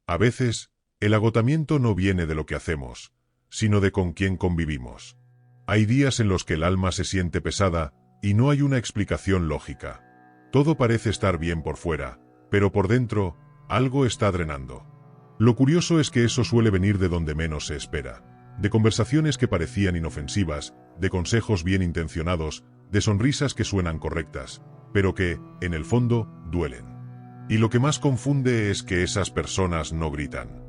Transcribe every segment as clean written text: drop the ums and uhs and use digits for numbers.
A veces, el agotamiento no viene de lo que hacemos, sino de con quién convivimos. Hay días en los que el alma se siente pesada y no hay una explicación lógica. Todo parece estar bien por fuera, pero por dentro, algo está drenando. Lo curioso es que eso suele venir de donde menos se espera. De conversaciones que parecían inofensivas, de consejos bien intencionados, de sonrisas que suenan correctas, pero que, en el fondo, duelen. Y lo que más confunde es que esas personas no gritan.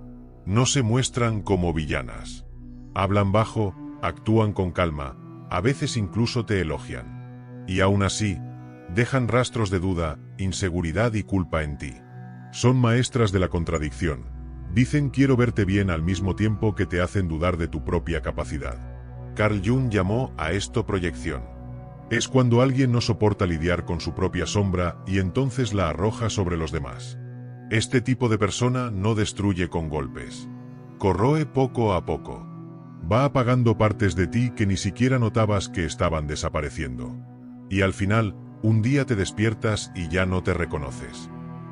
No se muestran como villanas. Hablan bajo, actúan con calma, a veces incluso te elogian. Y aún así, dejan rastros de duda, inseguridad y culpa en ti. Son maestras de la contradicción. Dicen quiero verte bien al mismo tiempo que te hacen dudar de tu propia capacidad. Carl Jung llamó a esto proyección. Es cuando alguien no soporta lidiar con su propia sombra y entonces la arroja sobre los demás. Este tipo de persona no destruye con golpes. Corroe poco a poco. Va apagando partes de ti que ni siquiera notabas que estaban desapareciendo. Y al final, un día te despiertas y ya no te reconoces.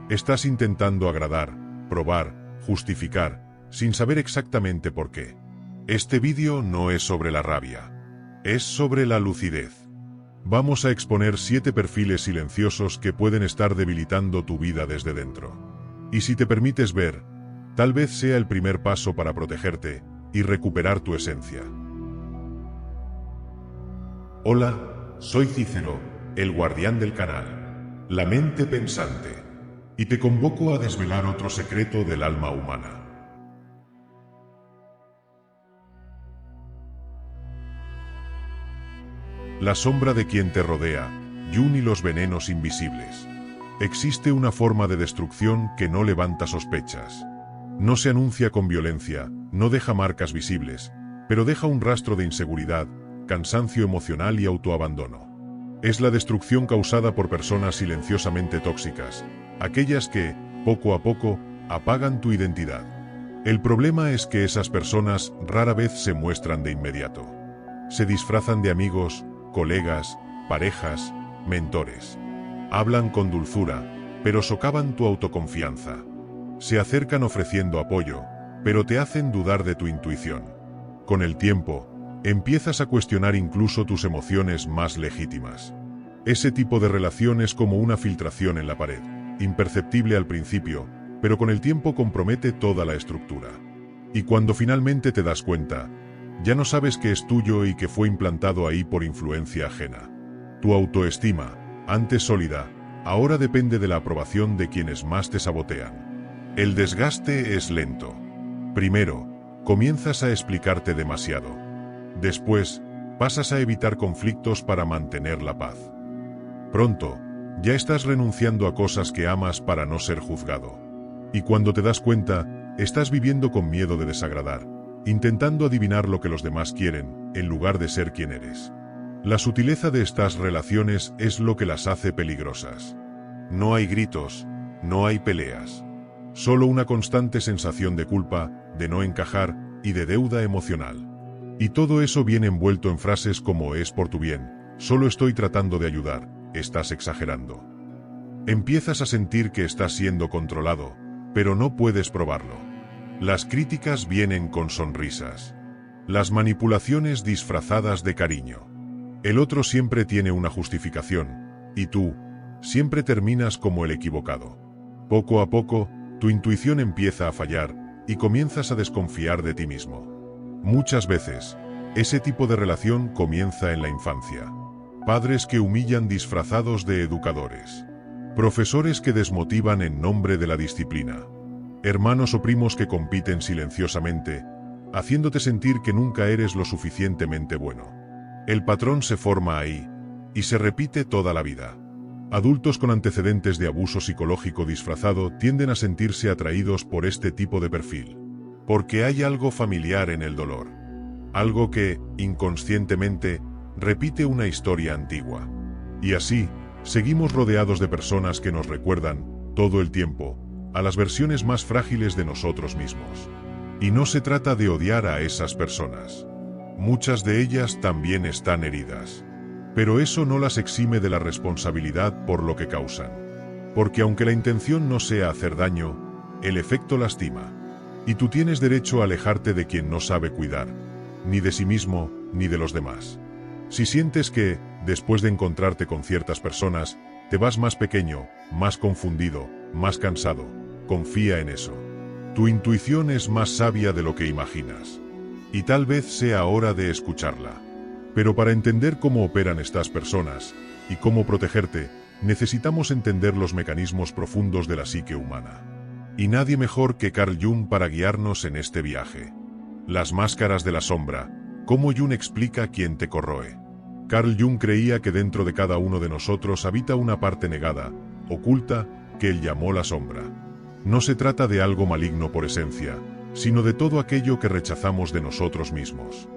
Estás intentando agradar, probar, justificar, sin saber exactamente por qué. Este vídeo no es sobre la rabia. Es sobre la lucidez. Vamos a exponer 7 perfiles silenciosos que pueden estar debilitando tu vida desde dentro. Y si te permites ver, tal vez sea el primer paso para protegerte y recuperar tu esencia. Hola, soy Cícero, el guardián del canal, la mente pensante, y te convoco a desvelar otro secreto del alma humana. La sombra de quien te rodea, Jung y los venenos invisibles. Existe una forma de destrucción que no levanta sospechas. No se anuncia con violencia, no deja marcas visibles, pero deja un rastro de inseguridad, cansancio emocional y autoabandono. Es la destrucción causada por personas silenciosamente tóxicas, aquellas que, poco a poco, apagan tu identidad. El problema es que esas personas rara vez se muestran de inmediato. Se disfrazan de amigos, colegas, parejas, mentores. Hablan con dulzura, pero socavan tu autoconfianza. Se acercan ofreciendo apoyo, pero te hacen dudar de tu intuición. Con el tiempo, empiezas a cuestionar incluso tus emociones más legítimas. Ese tipo de relación es como una filtración en la pared, imperceptible al principio, pero con el tiempo compromete toda la estructura. Y cuando finalmente te das cuenta, ya no sabes que es tuyo y que fue implantado ahí por influencia ajena. Tu autoestima, antes sólida, ahora depende de la aprobación de quienes más te sabotean. El desgaste es lento. Primero, comienzas a explicarte demasiado. Después, pasas a evitar conflictos para mantener la paz. Pronto, ya estás renunciando a cosas que amas para no ser juzgado. Y cuando te das cuenta, estás viviendo con miedo de desagradar, intentando adivinar lo que los demás quieren, en lugar de ser quien eres. La sutileza de estas relaciones es lo que las hace peligrosas. No hay gritos, no hay peleas. Solo una constante sensación de culpa, de no encajar y de deuda emocional. Y todo eso viene envuelto en frases como es por tu bien, solo estoy tratando de ayudar, estás exagerando. Empiezas a sentir que estás siendo controlado, pero no puedes probarlo. Las críticas vienen con sonrisas. Las manipulaciones disfrazadas de cariño. El otro siempre tiene una justificación, y tú, siempre terminas como el equivocado. Poco a poco, tu intuición empieza a fallar, y comienzas a desconfiar de ti mismo. Muchas veces, ese tipo de relación comienza en la infancia. Padres que humillan disfrazados de educadores. Profesores que desmotivan en nombre de la disciplina. Hermanos o primos que compiten silenciosamente, haciéndote sentir que nunca eres lo suficientemente bueno. El patrón se forma ahí, y se repite toda la vida. Adultos con antecedentes de abuso psicológico disfrazado tienden a sentirse atraídos por este tipo de perfil. Porque hay algo familiar en el dolor. Algo que, inconscientemente, repite una historia antigua. Y así, seguimos rodeados de personas que nos recuerdan, todo el tiempo, a las versiones más frágiles de nosotros mismos. Y no se trata de odiar a esas personas. Muchas de ellas también están heridas. Pero eso no las exime de la responsabilidad por lo que causan. Porque aunque la intención no sea hacer daño, el efecto lastima. Y tú tienes derecho a alejarte de quien no sabe cuidar, ni de sí mismo, ni de los demás. Si sientes que, después de encontrarte con ciertas personas, te vas más pequeño, más confundido, más cansado, confía en eso. Tu intuición es más sabia de lo que imaginas. Y tal vez sea hora de escucharla. Pero para entender cómo operan estas personas, y cómo protegerte, necesitamos entender los mecanismos profundos de la psique humana. Y nadie mejor que Carl Jung para guiarnos en este viaje. Las máscaras de la sombra, cómo Jung explica quién te corroe. Carl Jung creía que dentro de cada uno de nosotros habita una parte negada, oculta, que él llamó la sombra. No se trata de algo maligno por esencia, sino de todo aquello que rechazamos de nosotros mismos.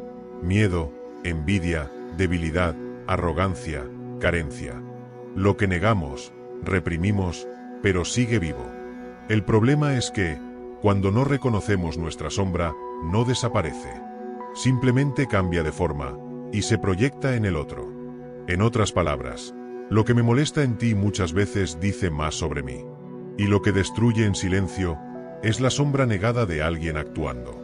Miedo, envidia, debilidad, arrogancia, carencia. Lo que negamos, reprimimos, pero sigue vivo. El problema es que, cuando no reconocemos nuestra sombra, no desaparece. Simplemente cambia de forma, y se proyecta en el otro. En otras palabras, lo que me molesta en ti muchas veces dice más sobre mí. Y lo que destruye en silencio, es la sombra negada de alguien actuando.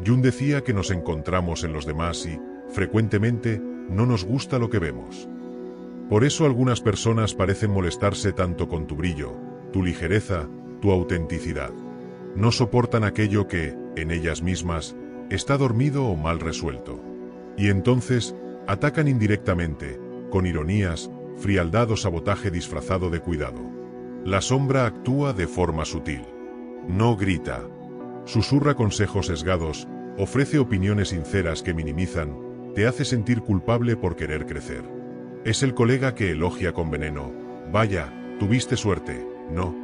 Jung decía que nos encontramos en los demás y, frecuentemente, no nos gusta lo que vemos. Por eso algunas personas parecen molestarse tanto con tu brillo, tu ligereza, tu autenticidad. No soportan aquello que, en ellas mismas, está dormido o mal resuelto. Y entonces, atacan indirectamente, con ironías, frialdad o sabotaje disfrazado de cuidado. La sombra actúa de forma sutil. No grita. Susurra consejos sesgados, ofrece opiniones sinceras que minimizan, te hace sentir culpable por querer crecer. Es el colega que elogia con veneno. Vaya, tuviste suerte, ¿no?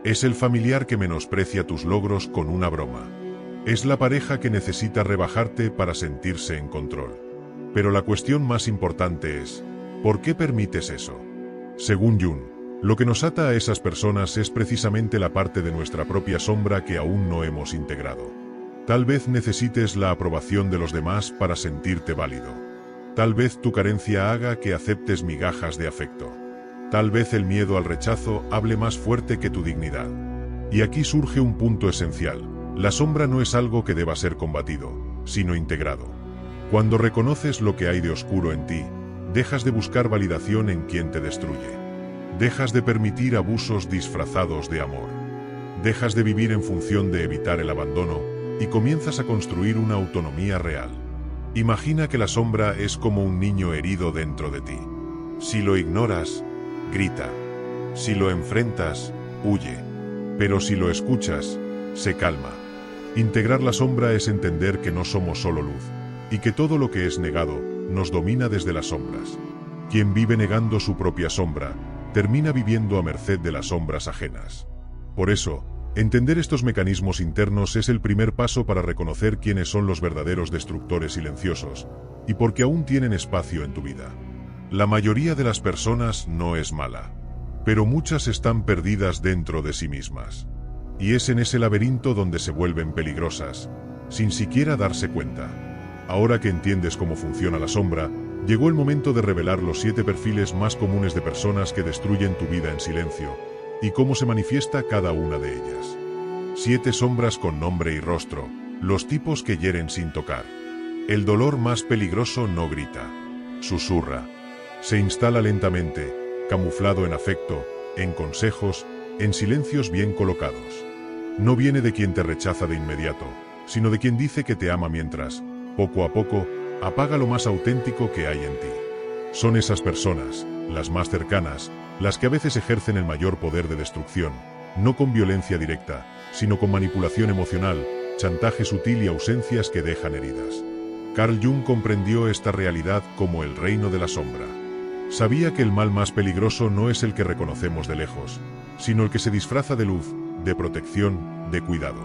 Es el familiar que menosprecia tus logros con una broma. Es la pareja que necesita rebajarte para sentirse en control. Pero la cuestión más importante es, ¿por qué permites eso? Según Jung, lo que nos ata a esas personas es precisamente la parte de nuestra propia sombra que aún no hemos integrado. Tal vez necesites la aprobación de los demás para sentirte válido. Tal vez tu carencia haga que aceptes migajas de afecto. Tal vez el miedo al rechazo hable más fuerte que tu dignidad. Y aquí surge un punto esencial. La sombra no es algo que deba ser combatido, sino integrado. Cuando reconoces lo que hay de oscuro en ti, dejas de buscar validación en quien te destruye. Dejas de permitir abusos disfrazados de amor. Dejas de vivir en función de evitar el abandono y comienzas a construir una autonomía real. Imagina que la sombra es como un niño herido dentro de ti. Si lo ignoras, grita. Si lo enfrentas, huye. Pero si lo escuchas, se calma. Integrar la sombra es entender que no somos solo luz, y que todo lo que es negado, nos domina desde las sombras. Quien vive negando su propia sombra, termina viviendo a merced de las sombras ajenas. Por eso, entender estos mecanismos internos es el primer paso para reconocer quiénes son los verdaderos destructores silenciosos, y por qué aún tienen espacio en tu vida. La mayoría de las personas no es mala, pero muchas están perdidas dentro de sí mismas. Y es en ese laberinto donde se vuelven peligrosas, sin siquiera darse cuenta. Ahora que entiendes cómo funciona la sombra, llegó el momento de revelar los 7 perfiles más comunes de personas que destruyen tu vida en silencio, y cómo se manifiesta cada una de ellas. 7 sombras con nombre y rostro, los tipos que hieren sin tocar. El dolor más peligroso no grita, susurra. Se instala lentamente, camuflado en afecto, en consejos, en silencios bien colocados. No viene de quien te rechaza de inmediato, sino de quien dice que te ama mientras, poco a poco, apaga lo más auténtico que hay en ti. Son esas personas, las más cercanas, las que a veces ejercen el mayor poder de destrucción, no con violencia directa, sino con manipulación emocional, chantaje sutil y ausencias que dejan heridas. Carl Jung comprendió esta realidad como el reino de la sombra. Sabía que el mal más peligroso no es el que reconocemos de lejos, sino el que se disfraza de luz, de protección, de cuidado.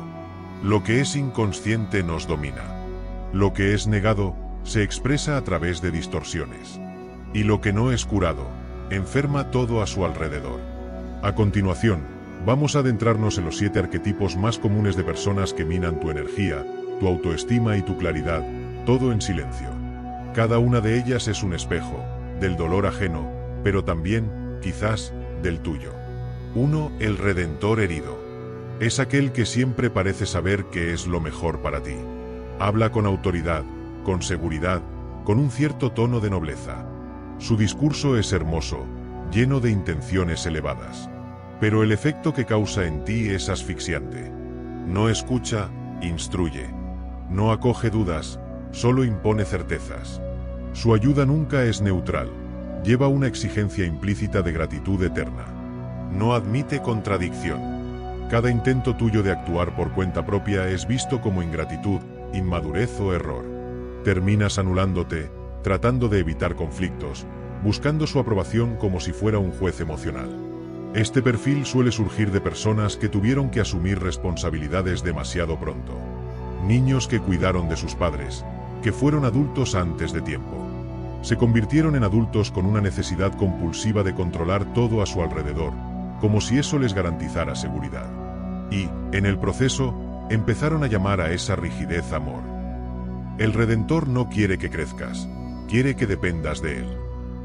Lo que es inconsciente nos domina. Lo que es negado, se expresa a través de distorsiones. Y lo que no es curado, enferma todo a su alrededor. A continuación, vamos a adentrarnos en los 7 arquetipos más comunes de personas que minan tu energía, tu autoestima y tu claridad, todo en silencio. Cada una de ellas es un espejo, del dolor ajeno, pero también, quizás, del tuyo. 1. El redentor herido. Es aquel que siempre parece saber qué es lo mejor para ti. Habla con autoridad, con seguridad, con un cierto tono de nobleza. Su discurso es hermoso, lleno de intenciones elevadas. Pero el efecto que causa en ti es asfixiante. No escucha, instruye. No acoge dudas, solo impone certezas. Su ayuda nunca es neutral. Lleva una exigencia implícita de gratitud eterna. No admite contradicción. Cada intento tuyo de actuar por cuenta propia es visto como ingratitud, inmadurez o error. Terminas anulándote, tratando de evitar conflictos, buscando su aprobación como si fuera un juez emocional. Este perfil suele surgir de personas que tuvieron que asumir responsabilidades demasiado pronto. Niños que cuidaron de sus padres, que fueron adultos antes de tiempo. Se convirtieron en adultos con una necesidad compulsiva de controlar todo a su alrededor, como si eso les garantizara seguridad. Y, en el proceso, empezaron a llamar a esa rigidez amor. El Redentor no quiere que crezcas, quiere que dependas de Él.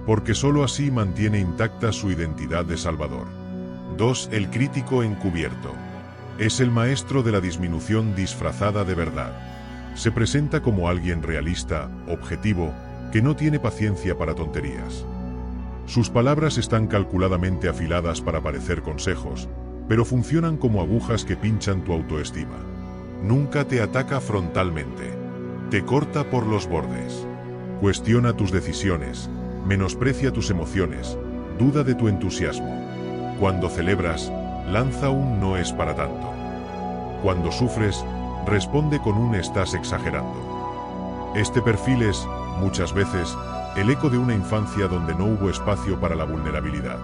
Porque sólo así mantiene intacta su identidad de Salvador. 2. El crítico encubierto. Es el maestro de la disminución disfrazada de verdad. Se presenta como alguien realista, objetivo, que no tiene paciencia para tonterías. Sus palabras están calculadamente afiladas para parecer consejos, pero funcionan como agujas que pinchan tu autoestima. Nunca te ataca frontalmente. Te corta por los bordes. Cuestiona tus decisiones, menosprecia tus emociones, duda de tu entusiasmo. Cuando celebras, lanza un no es para tanto. Cuando sufres, responde con un estás exagerando. Este perfil es, muchas veces, el eco de una infancia donde no hubo espacio para la vulnerabilidad.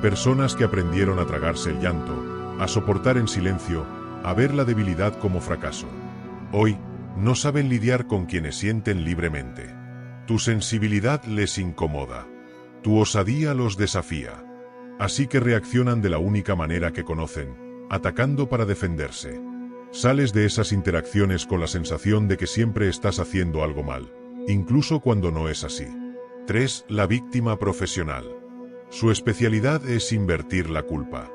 Personas que aprendieron a tragarse el llanto, a soportar en silencio, a ver la debilidad como fracaso. Hoy, no saben lidiar con quienes sienten libremente. Tu sensibilidad les incomoda. Tu osadía los desafía. Así que reaccionan de la única manera que conocen, atacando para defenderse. Sales de esas interacciones con la sensación de que siempre estás haciendo algo mal, incluso cuando no es así. 3. La víctima profesional. Su especialidad es invertir la culpa.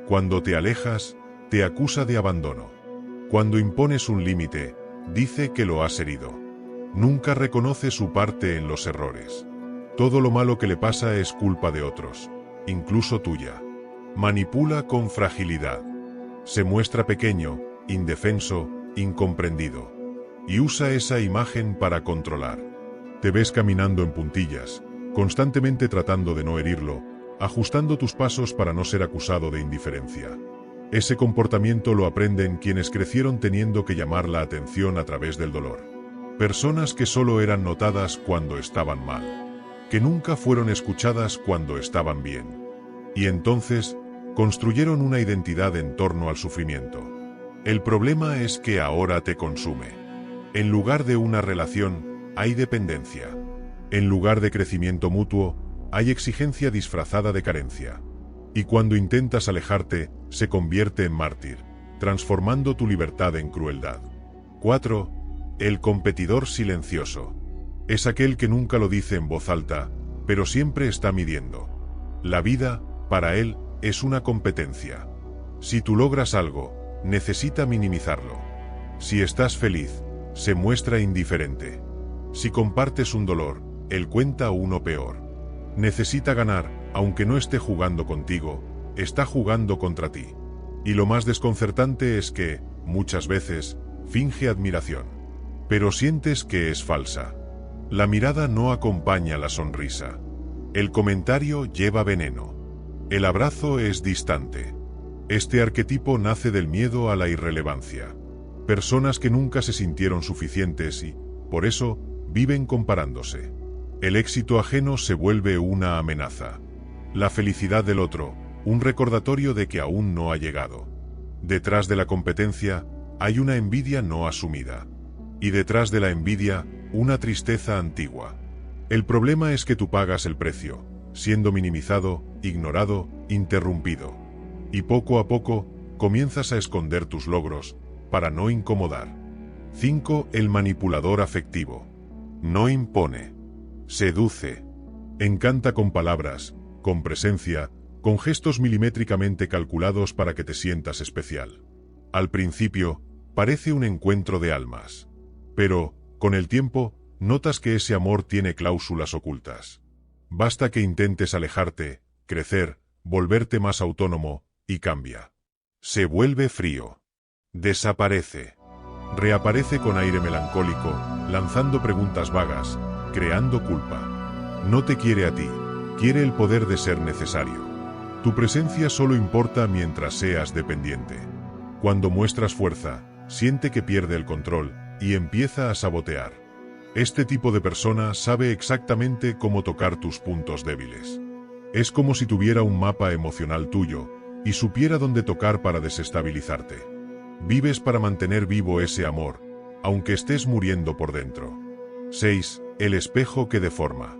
Cuando te alejas, te acusa de abandono. Cuando impones un límite, dice que lo has herido. Nunca reconoce su parte en los errores. Todo lo malo que le pasa es culpa de otros, incluso tuya. Manipula con fragilidad. Se muestra pequeño, indefenso, incomprendido. Y usa esa imagen para controlar. Te ves caminando en puntillas, constantemente tratando de no herirlo, ajustando tus pasos para no ser acusado de indiferencia. Ese comportamiento lo aprenden quienes crecieron teniendo que llamar la atención a través del dolor. Personas que solo eran notadas cuando estaban mal, que nunca fueron escuchadas cuando estaban bien. Y entonces, construyeron una identidad en torno al sufrimiento. El problema es que ahora te consume. En lugar de una relación, hay dependencia. En lugar de crecimiento mutuo, hay exigencia disfrazada de carencia. Y cuando intentas alejarte, se convierte en mártir, transformando tu libertad en crueldad. 4. El competidor silencioso. Es aquel que nunca lo dice en voz alta, pero siempre está midiendo. La vida, para él, es una competencia. Si tú logras algo, necesita minimizarlo. Si estás feliz, se muestra indiferente. Si compartes un dolor, él cuenta uno peor. Necesita ganar, aunque no esté jugando contigo, está jugando contra ti. Y lo más desconcertante es que, muchas veces, finge admiración. Pero sientes que es falsa. La mirada no acompaña la sonrisa. El comentario lleva veneno. El abrazo es distante. Este arquetipo nace del miedo a la irrelevancia. Personas que nunca se sintieron suficientes y, por eso, viven comparándose. El éxito ajeno se vuelve una amenaza. La felicidad del otro, un recordatorio de que aún no ha llegado. Detrás de la competencia, hay una envidia no asumida. Y detrás de la envidia, una tristeza antigua. El problema es que tú pagas el precio, siendo minimizado, ignorado, interrumpido. Y poco a poco, comienzas a esconder tus logros, para no incomodar. 5. El manipulador afectivo. No impone. Seduce. Encanta con palabras, con presencia, con gestos milimétricamente calculados para que te sientas especial. Al principio, parece un encuentro de almas. Pero, con el tiempo, notas que ese amor tiene cláusulas ocultas. Basta que intentes alejarte, crecer, volverte más autónomo, y cambia. Se vuelve frío. Desaparece. Reaparece con aire melancólico, lanzando preguntas vagas, creando culpa. No te quiere a ti, quiere el poder de ser necesario. Tu presencia solo importa mientras seas dependiente. Cuando muestras fuerza, siente que pierde el control, y empieza a sabotear. Este tipo de persona sabe exactamente cómo tocar tus puntos débiles. Es como si tuviera un mapa emocional tuyo, y supiera dónde tocar para desestabilizarte. Vives para mantener vivo ese amor, aunque estés muriendo por dentro. 6. El espejo que deforma.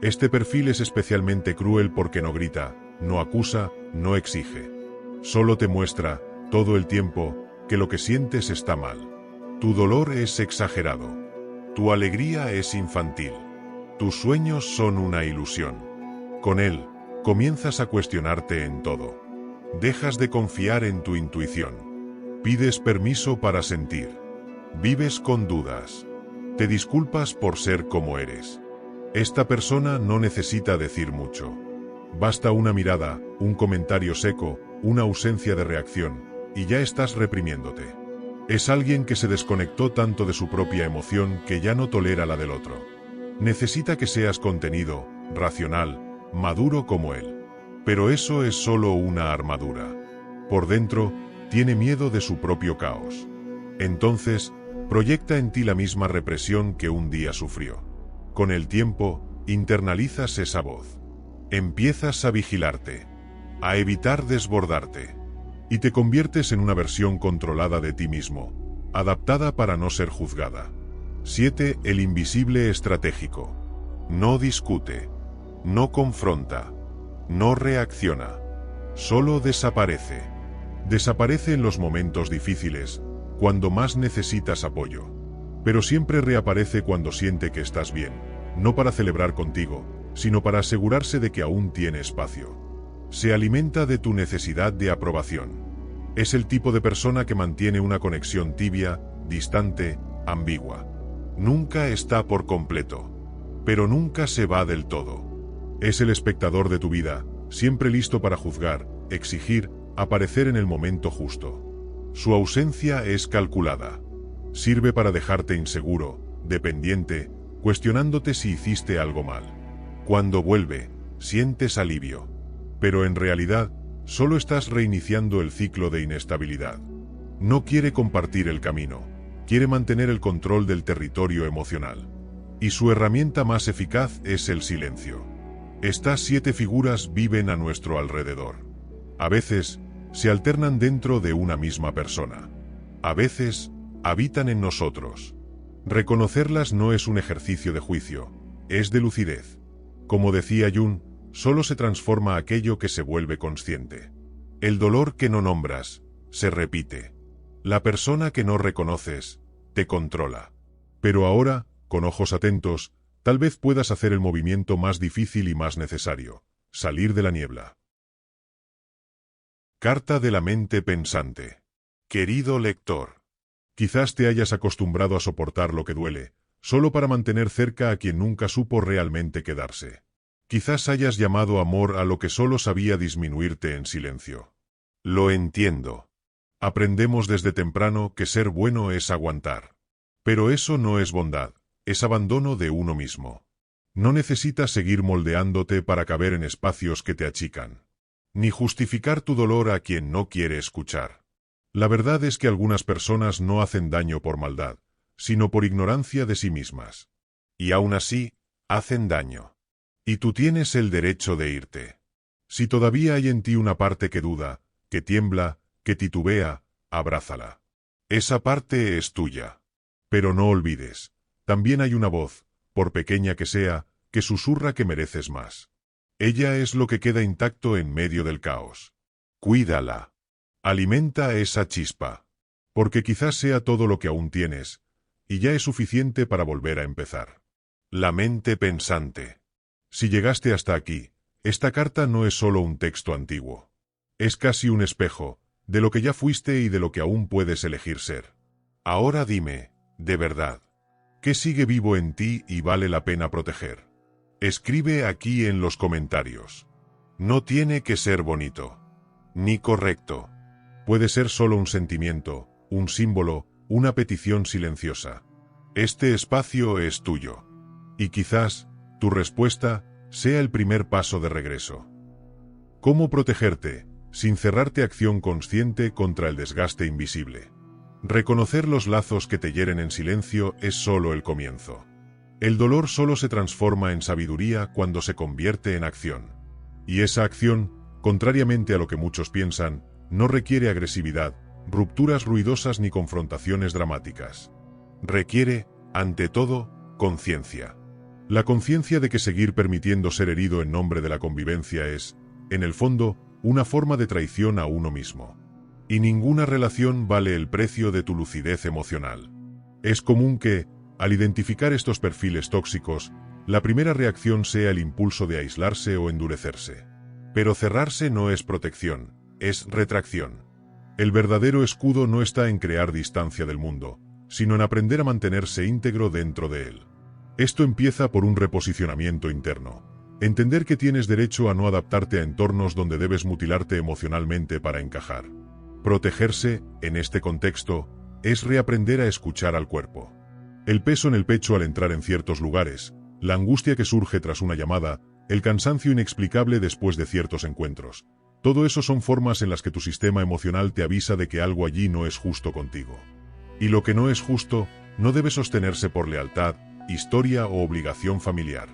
Este perfil es especialmente cruel porque no grita, no acusa, no exige. Solo te muestra, todo el tiempo, que lo que sientes está mal. Tu dolor es exagerado. Tu alegría es infantil. Tus sueños son una ilusión. Con él, comienzas a cuestionarte en todo. Dejas de confiar en tu intuición. Pides permiso para sentir. Vives con dudas. Te disculpas por ser como eres. Esta persona no necesita decir mucho. Basta una mirada, un comentario seco, una ausencia de reacción, y ya estás reprimiéndote. Es alguien que se desconectó tanto de su propia emoción que ya no tolera la del otro. Necesita que seas contenido, racional, maduro como él. Pero eso es solo una armadura. Por dentro, tiene miedo de su propio caos. Entonces, proyecta en ti la misma represión que un día sufrió. Con el tiempo, internalizas esa voz. Empiezas a vigilarte, a evitar desbordarte. Y te conviertes en una versión controlada de ti mismo, adaptada para no ser juzgada. 7. El invisible estratégico. No discute, no confronta, no reacciona, solo desaparece. Desaparece en los momentos difíciles, cuando más necesitas apoyo. Pero siempre reaparece cuando siente que estás bien, no para celebrar contigo, sino para asegurarse de que aún tiene espacio. Se alimenta de tu necesidad de aprobación. Es el tipo de persona que mantiene una conexión tibia, distante, ambigua. Nunca está por completo, pero nunca se va del todo. Es el espectador de tu vida, siempre listo para juzgar, exigir, aparecer en el momento justo. Su ausencia es calculada. Sirve para dejarte inseguro, dependiente, cuestionándote si hiciste algo mal. Cuando vuelve, sientes alivio. Pero en realidad, solo estás reiniciando el ciclo de inestabilidad. No quiere compartir el camino, quiere mantener el control del territorio emocional. Y su herramienta más eficaz es el silencio. Estas 7 figuras viven a nuestro alrededor. A veces, se alternan dentro de una misma persona. A veces, habitan en nosotros. Reconocerlas no es un ejercicio de juicio, es de lucidez. Como decía Jung, solo se transforma aquello que se vuelve consciente. El dolor que no nombras, se repite. La persona que no reconoces, te controla. Pero ahora, con ojos atentos, tal vez puedas hacer el movimiento más difícil y más necesario, salir de la niebla. Carta de la mente pensante. Querido lector, quizás te hayas acostumbrado a soportar lo que duele, solo para mantener cerca a quien nunca supo realmente quedarse. Quizás hayas llamado amor a lo que solo sabía disminuirte en silencio. Lo entiendo. Aprendemos desde temprano que ser bueno es aguantar. Pero eso no es bondad, es abandono de uno mismo. No necesitas seguir moldeándote para caber en espacios que te achican. Ni justificar tu dolor a quien no quiere escuchar. La verdad es que algunas personas no hacen daño por maldad, sino por ignorancia de sí mismas. Y aún así, hacen daño. Y tú tienes el derecho de irte. Si todavía hay en ti una parte que duda, que tiembla, que titubea, abrázala. Esa parte es tuya. Pero no olvides, también hay una voz, por pequeña que sea, que susurra que mereces más. Ella es lo que queda intacto en medio del caos. Cuídala. Alimenta esa chispa. Porque quizás sea todo lo que aún tienes, y ya es suficiente para volver a empezar. La mente pensante. Si llegaste hasta aquí, esta carta no es solo un texto antiguo. Es casi un espejo, de lo que ya fuiste y de lo que aún puedes elegir ser. Ahora dime, de verdad, ¿qué sigue vivo en ti y vale la pena proteger? Escribe aquí en los comentarios. No tiene que ser bonito, ni correcto. Puede ser solo un sentimiento, un símbolo, una petición silenciosa. Este espacio es tuyo. Y quizás, tu respuesta, sea el primer paso de regreso. ¿Cómo protegerte, sin cerrarte acción consciente contra el desgaste invisible? Reconocer los lazos que te hieren en silencio es solo el comienzo. El dolor solo se transforma en sabiduría cuando se convierte en acción. Y esa acción, contrariamente a lo que muchos piensan, no requiere agresividad, rupturas ruidosas ni confrontaciones dramáticas. Requiere, ante todo, conciencia. La conciencia de que seguir permitiendo ser herido en nombre de la convivencia es, en el fondo, una forma de traición a uno mismo. Y ninguna relación vale el precio de tu lucidez emocional. Es común que, al identificar estos perfiles tóxicos, la primera reacción sea el impulso de aislarse o endurecerse. Pero cerrarse no es protección, es retracción. El verdadero escudo no está en crear distancia del mundo, sino en aprender a mantenerse íntegro dentro de él. Esto empieza por un reposicionamiento interno. Entender que tienes derecho a no adaptarte a entornos donde debes mutilarte emocionalmente para encajar. Protegerse, en este contexto, es reaprender a escuchar al cuerpo. El peso en el pecho al entrar en ciertos lugares, la angustia que surge tras una llamada, el cansancio inexplicable después de ciertos encuentros. Todo eso son formas en las que tu sistema emocional te avisa de que algo allí no es justo contigo. Y lo que no es justo, no debe sostenerse por lealtad, historia o obligación familiar.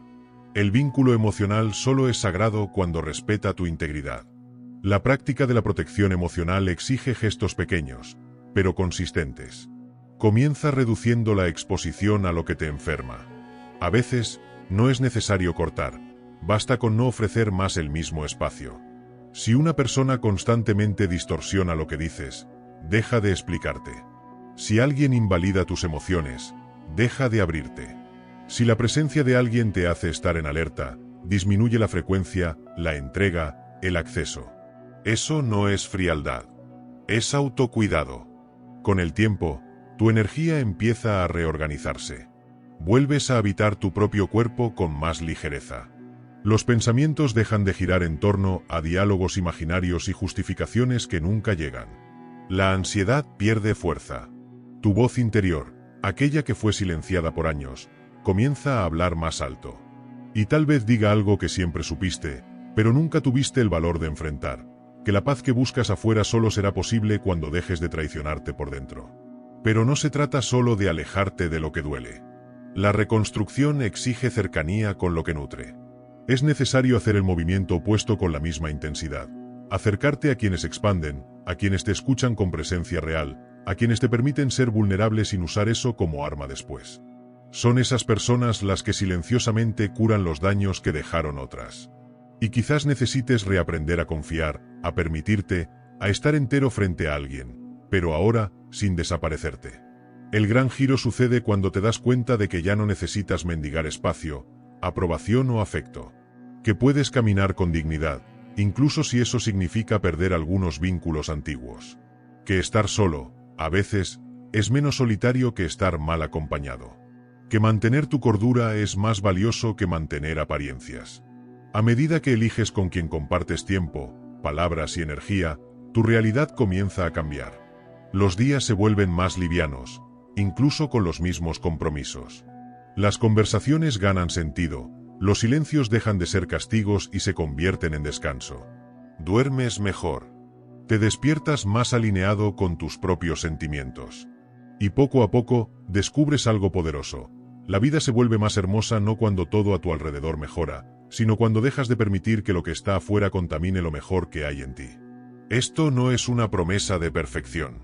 El vínculo emocional solo es sagrado cuando respeta tu integridad. La práctica de la protección emocional exige gestos pequeños, pero consistentes. Comienza reduciendo la exposición a lo que te enferma. A veces, no es necesario cortar, basta con no ofrecer más el mismo espacio. Si una persona constantemente distorsiona lo que dices, deja de explicarte. Si alguien invalida tus emociones, deja de abrirte. Si la presencia de alguien te hace estar en alerta, disminuye la frecuencia, la entrega, el acceso. Eso no es frialdad. Es autocuidado. Con el tiempo, tu energía empieza a reorganizarse. Vuelves a habitar tu propio cuerpo con más ligereza. Los pensamientos dejan de girar en torno a diálogos imaginarios y justificaciones que nunca llegan. La ansiedad pierde fuerza. Tu voz interior, aquella que fue silenciada por años, comienza a hablar más alto. Y tal vez diga algo que siempre supiste, pero nunca tuviste el valor de enfrentar, que la paz que buscas afuera solo será posible cuando dejes de traicionarte por dentro. Pero no se trata solo de alejarte de lo que duele. La reconstrucción exige cercanía con lo que nutre. Es necesario hacer el movimiento opuesto con la misma intensidad. Acercarte a quienes expanden, a quienes te escuchan con presencia real, a quienes te permiten ser vulnerable sin usar eso como arma después. Son esas personas las que silenciosamente curan los daños que dejaron otras. Y quizás necesites reaprender a confiar, a permitirte, a estar entero frente a alguien, pero ahora, sin desaparecerte. El gran giro sucede cuando te das cuenta de que ya no necesitas mendigar espacio, aprobación o afecto. Que puedes caminar con dignidad, incluso si eso significa perder algunos vínculos antiguos. Que estar solo, a veces, es menos solitario que estar mal acompañado. Que mantener tu cordura es más valioso que mantener apariencias. A medida que eliges con quien compartes tiempo, palabras y energía, tu realidad comienza a cambiar. Los días se vuelven más livianos, incluso con los mismos compromisos. Las conversaciones ganan sentido, los silencios dejan de ser castigos y se convierten en descanso. Duermes mejor. Te despiertas más alineado con tus propios sentimientos. Y poco a poco, descubres algo poderoso. La vida se vuelve más hermosa no cuando todo a tu alrededor mejora, sino cuando dejas de permitir que lo que está afuera contamine lo mejor que hay en ti. Esto no es una promesa de perfección.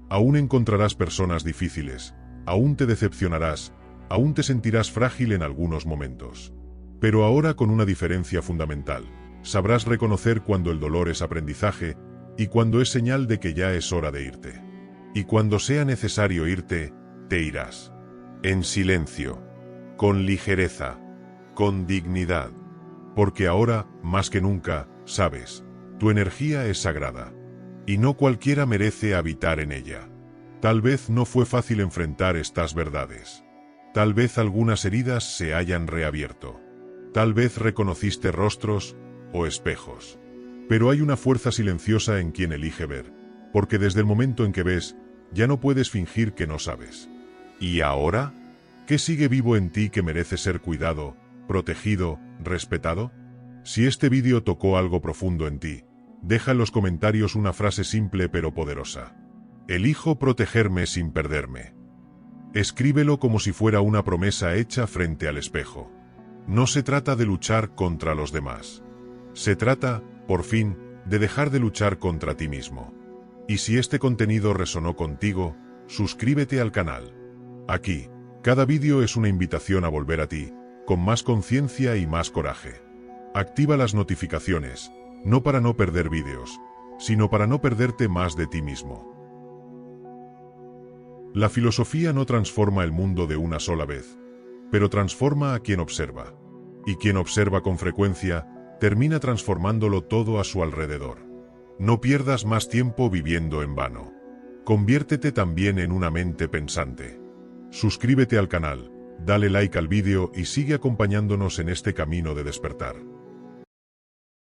Aún encontrarás personas difíciles, aún te decepcionarás, aún te sentirás frágil en algunos momentos. Pero ahora con una diferencia fundamental, sabrás reconocer cuando el dolor es aprendizaje y cuando es señal de que ya es hora de irte. Y cuando sea necesario irte, te irás. En silencio, con ligereza, con dignidad. Porque ahora, más que nunca, sabes, tu energía es sagrada. y no cualquiera merece habitar en ella. Tal vez no fue fácil enfrentar estas verdades. Tal vez algunas heridas se hayan reabierto. Tal vez reconociste rostros o espejos. Pero hay una fuerza silenciosa en quien elige ver, porque desde el momento en que ves, ya no puedes fingir que no sabes. ¿Y ahora? ¿Qué sigue vivo en ti que merece ser cuidado, protegido, respetado? Si este vídeo tocó algo profundo en ti, deja en los comentarios una frase simple pero poderosa. Elijo protegerme sin perderme. Escríbelo como si fuera una promesa hecha frente al espejo. No se trata de luchar contra los demás. Se trata, por fin, de dejar de luchar contra ti mismo. Y si este contenido resonó contigo, suscríbete al canal. Aquí, cada vídeo es una invitación a volver a ti, con más conciencia y más coraje. Activa las notificaciones, no para no perder vídeos, sino para no perderte más de ti mismo. La filosofía no transforma el mundo de una sola vez, pero transforma a quien observa. Y quien observa con frecuencia, termina transformándolo todo a su alrededor. No pierdas más tiempo viviendo en vano. Conviértete también en una mente pensante. Suscríbete al canal, dale like al vídeo y sigue acompañándonos en este camino de despertar.